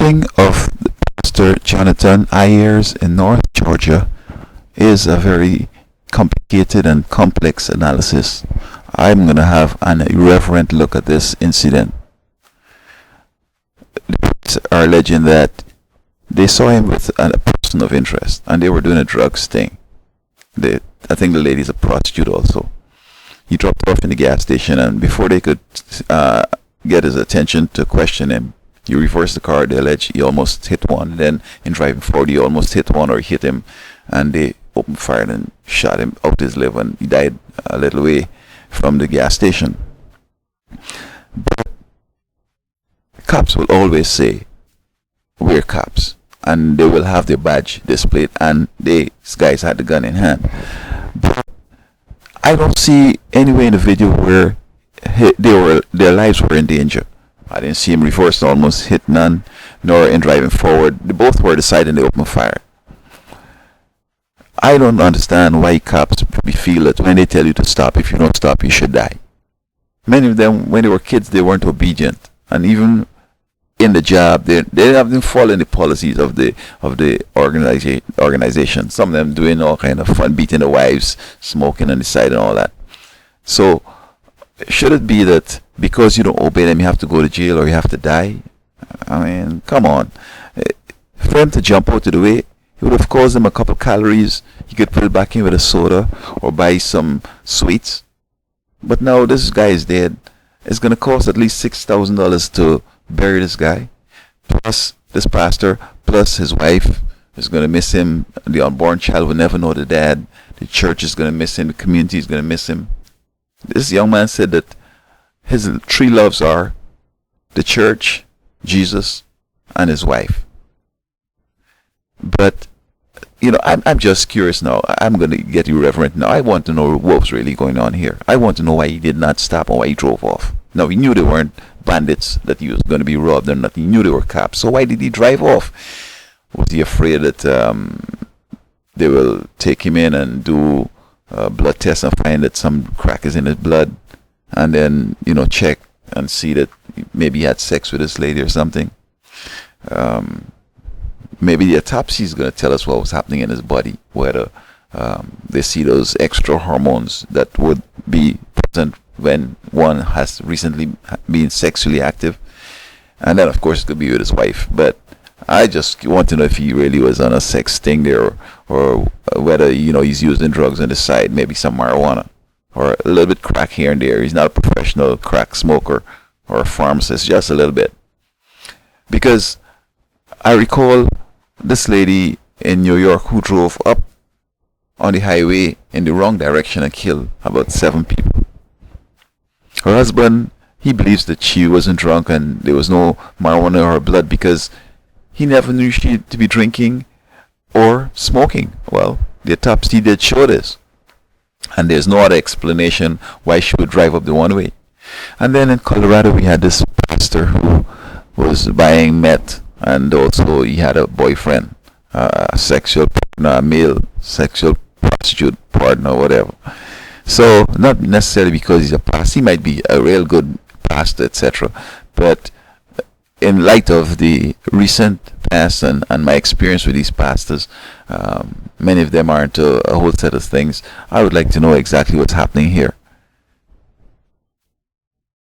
shooting of Pastor Jonathon Ayers in North Georgia is a very complicated and complex analysis. I'm going to have an irreverent look at this incident. They are alleging that they saw him with a person of interest and they were doing a drugs thing. I think the lady's a prostitute also. He dropped off in the gas station, and before they could get his attention to question him, he reversed the car. They allege he almost hit one. Then in driving forward, he almost hit one or hit him, and they opened fire and shot him out his liver, and he died a little way from the gas station. But cops will always say, "We're cops," and they will have their badge displayed, and these guys had the gun in hand. But I don't see anywhere in the video where their lives were in danger. I didn't see him reverse, almost hit none, nor in driving forward. They both were deciding to open fire. I don't understand why cops feel that when they tell you to stop, if you don't stop, you should die. Many of them, when they were kids, they weren't obedient, and even in the job, they haven't followed the policies of the organization. Some of them doing all kind of fun, beating the wives, smoking on the side, and all that. So, should it be that because you don't obey them, you have to go to jail or you have to die? I mean, come on. For him to jump out of the way, it would have caused him a couple calories. He could put it back in with a soda or buy some sweets. But now this guy is dead. It's going to cost at least $6,000 to bury this guy, plus this pastor, plus his wife is going to miss him. The unborn child will never know the dad. The church is going to miss him. The community is going to miss him. This young man said that his three loves are the church, Jesus, and his wife. But I'm just curious now. I'm going to get irreverent now. I want to know what was really going on here. I want to know why he did not stop and why he drove off. Now, he knew they weren't bandits, that he was going to be robbed or nothing. He knew they were cops. So why did he drive off? Was he afraid that they will take him in and do a blood test and find that some crack is in his blood, and then check and see that maybe he had sex with this lady or something? Maybe the autopsy is going to tell us what was happening in his body, whether they see those extra hormones that would be present when one has recently been sexually active. And then of course it could be with his wife. But I just want to know if he really was on a sex thing there, or whether he's using drugs on the side, maybe some marijuana or a little bit crack here and there. He's not a professional crack smoker or a pharmacist, just a little bit. Because I recall this lady in New York who drove up on the highway in the wrong direction and killed about 7 people. Her husband, he believes that she wasn't drunk and there was no marijuana in her blood because he never knew she to be drinking or smoking. Well, the autopsy did show this. And there's no other explanation why she would drive up the one way. And then in Colorado, we had this pastor who was buying meth, and also he had a boyfriend, a sexual partner, a male sexual prostitute partner, whatever. So not necessarily because he's a pastor, he might be a real good pastor, etc. But in light of the recent past and my experience with these pastors, many of them aren't a whole set of things. I would like to know exactly what's happening here.